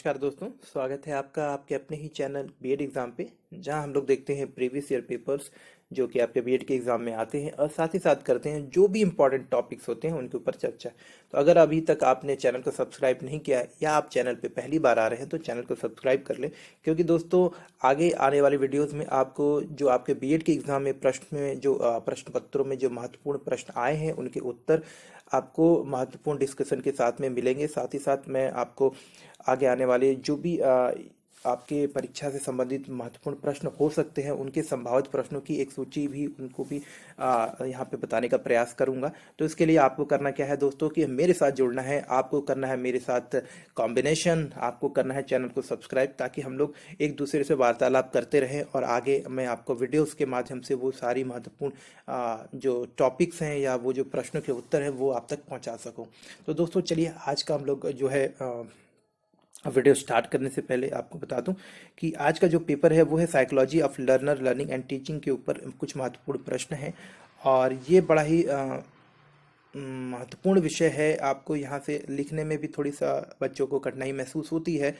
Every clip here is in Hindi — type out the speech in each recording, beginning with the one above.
नमस्कार दोस्तों, स्वागत है आपका आपके अपने ही चैनल बीएड एग्ज़ाम पे, जहां हम लोग देखते हैं प्रीवियस ईयर पेपर्स जो कि आपके बीएड के एग्ज़ाम में आते हैं और साथ ही साथ करते हैं जो भी इम्पोर्टेंट टॉपिक्स होते हैं उनके ऊपर चर्चा। तो अगर अभी तक आपने चैनल को सब्सक्राइब नहीं किया है या आप चैनल पे पहली बार आ रहे हैं तो चैनल को सब्सक्राइब कर लें, क्योंकि दोस्तों आगे आने वाले वीडियोज़ में आपको जो आपके बीएड के एग्ज़ाम में प्रश्न में जो प्रश्न पत्रों में जो महत्वपूर्ण प्रश्न आए हैं उनके उत्तर आपको महत्वपूर्ण डिस्कशन के साथ में मिलेंगे। साथ ही साथ मैं आपको आगे आने वाले जो भी आपके परीक्षा से संबंधित महत्वपूर्ण प्रश्न हो सकते हैं उनके संभावित प्रश्नों की एक सूची भी उनको भी यहाँ पे बताने का प्रयास करूंगा। तो इसके लिए आपको करना क्या है दोस्तों कि मेरे साथ जुड़ना है, आपको करना है मेरे साथ कॉम्बिनेशन, आपको करना है चैनल को सब्सक्राइब, ताकि हम लोग एक दूसरे से वार्तालाप करते रहें और आगे मैं आपको वीडियोस के माध्यम से वो सारी महत्वपूर्ण जो टॉपिक्स हैं या वो जो प्रश्नों के उत्तर हैं वो आप तक पहुँचा सकूँ। तो दोस्तों चलिए आज का हम लोग जो है वीडियो स्टार्ट करने से पहले आपको बता दूं कि आज का जो पेपर है वो है psychology of learner learning and teaching के ऊपर कुछ महत्वपूर्ण प्रश्न हैं और ये बड़ा ही महत्वपूर्ण विषय है। आपको यहाँ से लिखने में भी थोड़ी सा बच्चों को कठिनाई महसूस होती है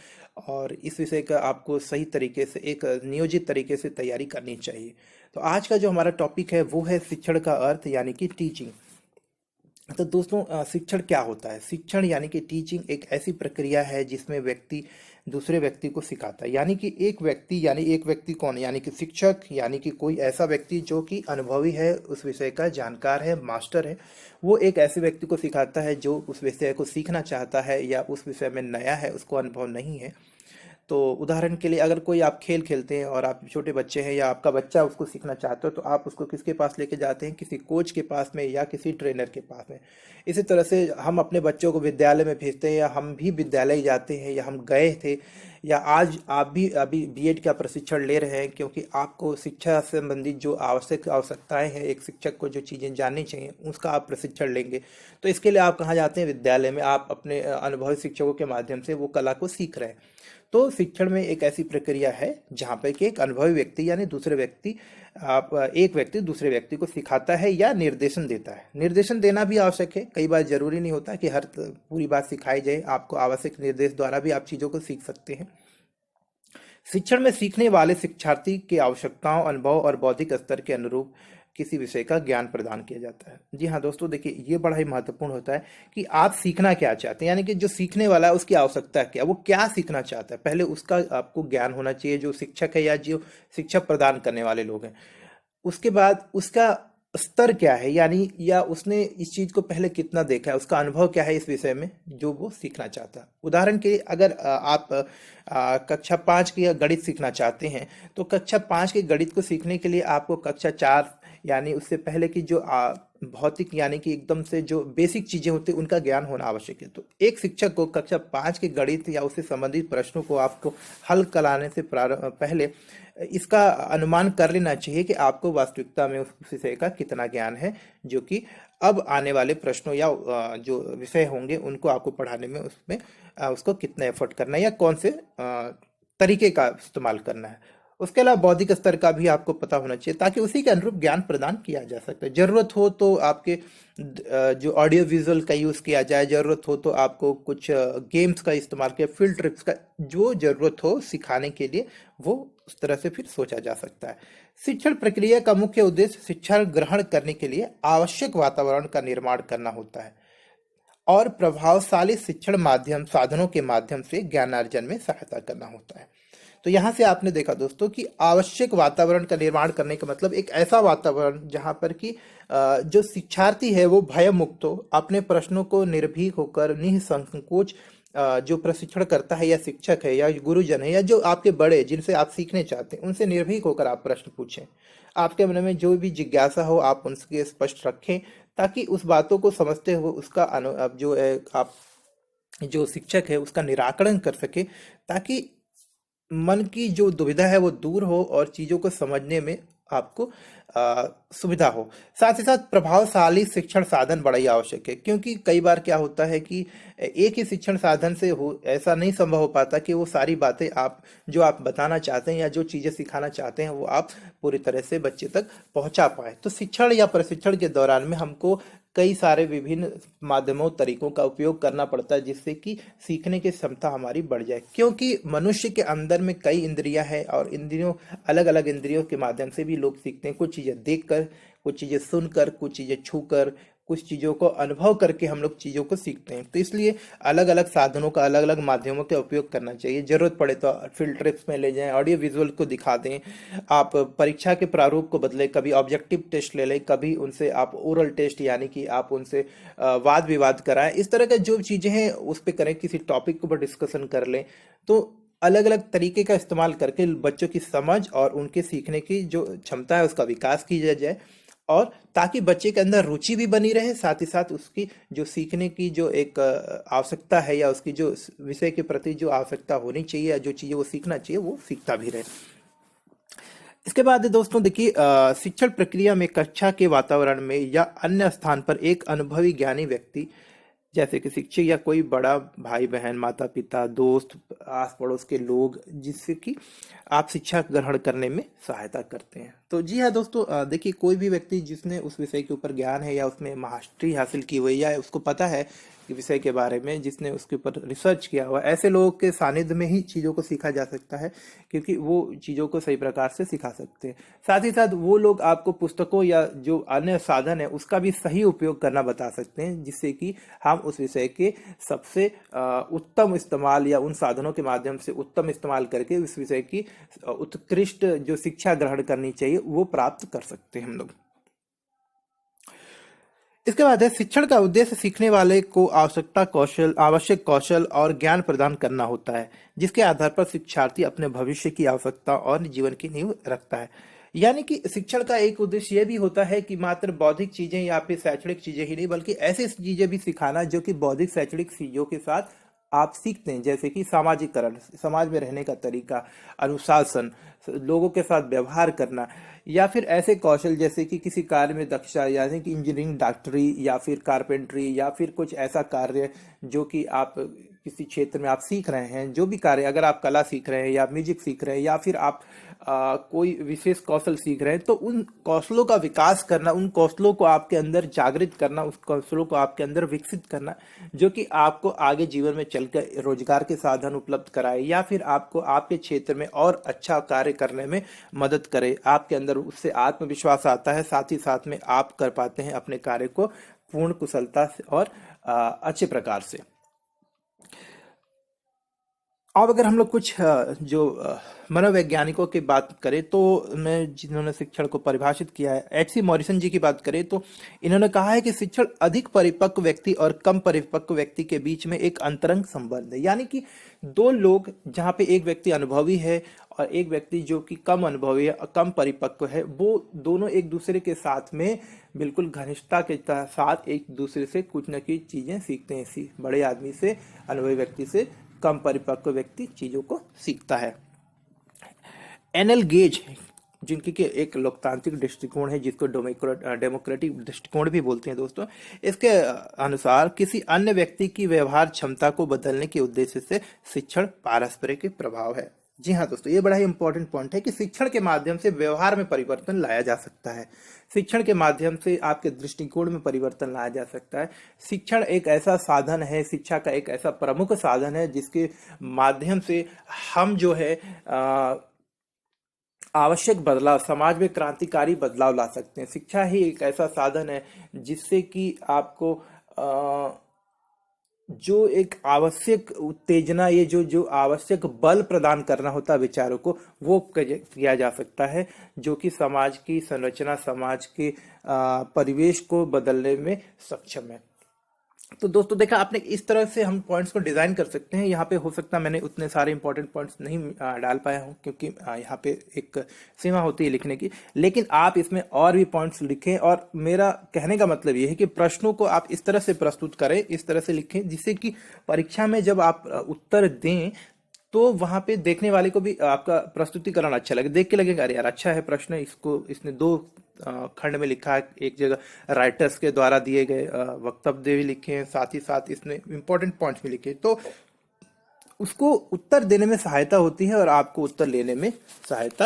और इस विषय का आपको सही तरीके से एक नियोजित तरीके से तैयारी करनी चाहिए। तो आज का जो हमारा टॉपिक है वो है शिक्षण का अर्थ यानी कि टीचिंग। तो दोस्तों शिक्षण क्या होता है? शिक्षण यानी कि टीचिंग एक ऐसी प्रक्रिया है जिसमें व्यक्ति दूसरे व्यक्ति को सिखाता है। यानी कि एक व्यक्ति कौन? यानी कि शिक्षक, यानी कि कोई ऐसा व्यक्ति जो कि अनुभवी है, उस विषय का जानकार है, मास्टर है। वो एक ऐसे व्यक्ति को सिखाता है जो उस विषय को सीखना चाहता है या उस विषय में नया है, उसको अनुभव नहीं है। तो उदाहरण के लिए अगर कोई आप खेल खेलते हैं और आप छोटे बच्चे हैं या आपका बच्चा उसको सीखना चाहते हो तो आप उसको किसके पास लेके जाते हैं? किसी कोच के पास में या किसी ट्रेनर के पास में। इसी तरह से हम अपने बच्चों को विद्यालय में भेजते हैं या हम भी विद्यालय जाते हैं या हम गए थे या आज आप भी अभी बीएड का प्रशिक्षण ले रहे हैं, क्योंकि आपको शिक्षा से संबंधित जो आवश्यकताएं हैं, एक शिक्षक को जो चीज़ें जाननी चाहिए उसका आप प्रशिक्षण लेंगे। तो इसके लिए आप कहाँ जाते हैं? विद्यालय में। आप अपने अनुभवी शिक्षकों के माध्यम से वो कला को सीख रहे हैं। तो शिक्षण में एक ऐसी प्रक्रिया है जहाँ पर कि एक अनुभवी व्यक्ति यानी एक व्यक्ति दूसरे व्यक्ति को सिखाता है या निर्देशन देता है। निर्देशन देना भी आवश्यक है, कई बार जरूरी नहीं होता कि हर पूरी बात सिखाई जाए। आपको आवश्यक निर्देश द्वारा भी आप चीज़ों को सीख सकते हैं। शिक्षण में सीखने वाले शिक्षार्थी की आवश्यकताओं, अनुभव और बौद्धिक स्तर के अनुरूप किसी विषय का ज्ञान प्रदान किया जाता है। जी हाँ दोस्तों, देखिए ये बड़ा ही महत्वपूर्ण होता है कि आप सीखना क्या चाहते हैं, यानी कि जो सीखने वाला है उसकी आवश्यकता क्या, वो क्या सीखना चाहता है, पहले उसका आपको ज्ञान होना चाहिए, जो शिक्षक है या जो शिक्षा प्रदान करने वाले लोग हैं। उसके बाद उसका स्तर क्या है, यानी या उसने इस चीज को पहले कितना देखा है, उसका अनुभव क्या है इस विषय में जो वो सीखना चाहता है। उदाहरण के लिए अगर आप कक्षा 5 की गणित सीखना चाहते हैं तो कक्षा 5 के गणित को सीखने के लिए आपको कक्षा 4 यानी उससे पहले की जो भौतिक यानी कि एकदम से जो बेसिक चीजें होती है उनका ज्ञान होना आवश्यक है। तो एक शिक्षक को कक्षा 5 के गणित या उससे संबंधित प्रश्नों को आपको हल कराने से पहले इसका अनुमान कर लेना चाहिए कि आपको वास्तविकता में उस विषय का कितना ज्ञान है, जो कि अब आने वाले प्रश्नों या जो विषय होंगे उनको आपको पढ़ाने में उसमें उसको कितना एफर्ट करना है या कौन से तरीके का इस्तेमाल करना है। उसके अलावा बौद्धिक स्तर का भी आपको पता होना चाहिए ताकि उसी के अनुरूप ज्ञान प्रदान किया जा सकता है। जरूरत हो तो आपके जो ऑडियो विजुअल का यूज किया जाए, जरूरत हो तो आपको कुछ गेम्स का इस्तेमाल किया, फील्ड ट्रिप्स का, जो जरूरत हो सिखाने के लिए वो उस तरह से फिर सोचा जा सकता है। शिक्षण प्रक्रिया का मुख्य उद्देश्य शिक्षा ग्रहण करने के लिए आवश्यक वातावरण का निर्माण करना होता है और प्रभावशाली शिक्षण माध्यम साधनों के माध्यम से ज्ञानार्जन में सहायता करना होता है। तो यहाँ से आपने देखा दोस्तों कि आवश्यक वातावरण का निर्माण करने का मतलब एक ऐसा वातावरण जहाँ पर कि जो शिक्षार्थी है वो भय मुक्त हो, अपने प्रश्नों को निर्भीक होकर निसंकोच जो प्रशिक्षण करता है या शिक्षक है या गुरुजन है या जो आपके बड़े जिनसे आप सीखने चाहते हैं उनसे निर्भीक होकर आप प्रश्न पूछें। आपके मन में जो भी जिज्ञासा हो आप उनसे स्पष्ट रखें, ताकि उस बातों को समझते हुए उसका जो है आप जो शिक्षक है उसका निराकरण कर सके, ताकि मन की जो दुविधा है वो दूर हो और चीजों को समझने में आपको सुविधा हो। साथ ही साथ प्रभावशाली शिक्षण साधन बड़ा ही आवश्यक है, क्योंकि कई बार क्या होता है कि एक ही शिक्षण साधन से हो ऐसा नहीं संभव हो पाता कि वो सारी बातें आप जो आप बताना चाहते हैं या जो चीजें सिखाना चाहते हैं वो आप पूरी तरह से बच्चे तक पहुंचा पाए। तो शिक्षण या प्रशिक्षण के दौरान में हमको कई सारे विभिन्न माध्यमों तरीकों का उपयोग करना पड़ता है जिससे कि सीखने की क्षमता हमारी बढ़ जाए, क्योंकि मनुष्य के अंदर में कई इंद्रियां हैं और इंद्रियों अलग अलग इंद्रियों के माध्यम से भी लोग सीखते हैं। कुछ चीजें देखकर, कुछ चीजें सुनकर, कुछ चीजें छूकर, कुछ चीजों को अनुभव करके हम लोग चीजों को सीखते हैं। तो इसलिए अलग अलग साधनों का, अलग अलग माध्यमों का उपयोग करना चाहिए। जरूरत पड़े तो फील्ड ट्रिप्स में ले जाएं, ऑडियो विजुअल को दिखा दें, आप परीक्षा के प्रारूप को बदलें, कभी ऑब्जेक्टिव टेस्ट ले लें, कभी उनसे आप ओरल टेस्ट यानी कि आप उनसे वाद विवाद कराएं। इस तरह का जो चीजें हैं उस पर करें, किसी टॉपिक के ऊपर डिस्कशन कर लें। तो अलग अलग तरीके का इस्तेमाल करके बच्चों की समझ और उनके सीखने की जो क्षमता है उसका विकास किया जाए, और ताकि बच्चे के अंदर रुचि भी बनी रहे, साथ ही साथ उसकी जो सीखने की जो एक आवश्यकता है या उसकी जो विषय के प्रति जो आवश्यकता होनी चाहिए या जो चीजें वो सीखना चाहिए वो सीखता भी रहे। इसके बाद दोस्तों देखिए, शिक्षण प्रक्रिया में कक्षा के वातावरण में या अन्य स्थान पर एक अनुभवी ज्ञानी व्यक्ति जैसे कि शिक्षक या कोई बड़ा भाई बहन, माता पिता, दोस्त, आस पड़ोस के लोग, जिससे कि आप शिक्षा ग्रहण करने में सहायता करते हैं। तो जी हाँ दोस्तों, देखिए कोई भी व्यक्ति जिसने उस विषय के ऊपर ज्ञान है या उसमें मास्टरी हासिल की हुई या उसको पता है कि विषय के बारे में, जिसने उसके ऊपर रिसर्च किया हुआ, ऐसे लोगों के सानिध्य में ही चीज़ों को सीखा जा सकता है, क्योंकि वो चीज़ों को सही प्रकार से सिखा सकते हैं। साथ ही साथ वो लोग आपको पुस्तकों या जो अन्य साधन है उसका भी सही उपयोग करना बता सकते हैं, जिससे कि हम उस विषय के सबसे उत्तम इस्तेमाल या उन साधनों के माध्यम से उत्तम इस्तेमाल करके उस विषय की उत्कृष्ट जो शिक्षा ग्रहण करनी चाहिए वो प्राप्त कर सकते हैं हम लोग। इसके बाद है, शिक्षण का उद्देश्य सीखने वाले को आवश्यक कौशल और ज्ञान प्रदान करना होता है, जिसके आधार पर शिक्षार्थी अपने भविष्य की आवश्यकता और जीवन की नींव रखता है। यानी कि शिक्षण का एक उद्देश्य यह भी होता है कि मात्र बौद्धिक चीजें या फिर शैक्षणिक चीजें ही नहीं, बल्कि ऐसी चीजें भी सिखाना जो कि बौद्धिक शैक्षणिक चीजों के साथ आप सीखते हैं, जैसे कि सामाजिकरण, समाज में रहने का तरीका, अनुशासन, लोगों के साथ व्यवहार करना, या फिर ऐसे कौशल जैसे कि किसी कार्य में दक्षता, यानी कि इंजीनियरिंग, डॉक्टरी या फिर कारपेंटरी या फिर कुछ ऐसा कार्य जो कि आप किसी क्षेत्र में आप सीख रहे हैं। जो भी कार्य, अगर आप कला सीख रहे हैं या म्यूजिक सीख रहे हैं या फिर आप कोई विशेष कौशल सीख रहे हैं, तो उन कौशलों का विकास करना, उन कौशलों को आपके अंदर जागृत करना, उस कौशलों को आपके अंदर विकसित करना, जो कि आपको आगे जीवन में चलकर रोजगार के साधन उपलब्ध कराए या फिर आपको आपके क्षेत्र में और अच्छा कार्य करने में मदद करे। आपके अंदर उससे आत्मविश्वास आता है, साथ ही साथ में आप कर पाते हैं अपने कार्य को पूर्ण कुशलता से और अच्छे प्रकार से। अब अगर हम लोग कुछ जो मनोवैज्ञानिकों की बात करें, तो मैं जिन्होंने शिक्षण को परिभाषित किया है, एच सी मॉरिसन जी की बात करें, तो इन्होंने कहा है कि शिक्षण अधिक परिपक्व व्यक्ति और कम परिपक्व व्यक्ति के बीच में एक अंतरंग संबंध है। यानी कि दो लोग, जहाँ पे एक व्यक्ति अनुभवी है और एक व्यक्ति जो कि कम अनुभवी है और कम परिपक्व है, वो दोनों एक दूसरे के साथ में बिल्कुल घनिष्ठता के साथ एक दूसरे से कुछ न कुछ चीजें सीखते हैं। इसी बड़े आदमी से, अनुभवी व्यक्ति से कम परिपक्व व्यक्ति चीजों को सीखता है। एनएल गेज, जिनकी के एक लोकतांत्रिक दृष्टिकोण है जिसको डेमोक्रेटिक दृष्टिकोण भी बोलते हैं दोस्तों, इसके अनुसार किसी अन्य व्यक्ति की व्यवहार क्षमता को बदलने के उद्देश्य से शिक्षण पारस्परिक प्रभाव है। जी हाँ दोस्तों, ये बड़ा ही इंपॉर्टेंट पॉइंट है कि शिक्षण के माध्यम से व्यवहार में परिवर्तन लाया जा सकता है, शिक्षण के माध्यम से आपके दृष्टिकोण में परिवर्तन लाया जा सकता है। शिक्षण एक ऐसा साधन है, शिक्षा का एक ऐसा प्रमुख साधन है जिसके माध्यम से हम जो है आवश्यक बदलाव, समाज में क्रांतिकारी बदलाव ला सकते हैं। शिक्षा ही एक ऐसा साधन है जिससे कि आपको जो एक आवश्यक उत्तेजना, ये जो जो आवश्यक बल प्रदान करना होता है विचारों को, वो किया जा सकता है, जो कि समाज की संरचना, समाज के परिवेश को बदलने में सक्षम है। तो दोस्तों देखा आपने, इस तरह से हम पॉइंट्स को डिजाइन कर सकते हैं। यहाँ पे हो सकता है मैंने उतने सारे इंपॉर्टेंट पॉइंट्स नहीं डाल पाया हूँ, क्योंकि यहाँ पे एक सीमा होती है लिखने की, लेकिन आप इसमें और भी पॉइंट्स लिखें। और मेरा कहने का मतलब ये है कि प्रश्नों को आप इस तरह से प्रस्तुत करें, इस तरह से लिखें, जिससे कि परीक्षा में जब आप उत्तर दें तो वहां पे देखने वाले को भी आपका प्रस्तुतिकरण अच्छा लगे, देख के लगेगा अरे यार अच्छा है प्रश्न, इसको इसने दो खंड में लिखा है, एक जगह राइटर्स के द्वारा दिए गए वक्तव्य भी लिखे हैं, साथ ही साथ इसने इंपॉर्टेंट पॉइंट्स भी लिखे, तो उसको उत्तर देने में सहायता होती है और आपको उत्तर लेने में सहायता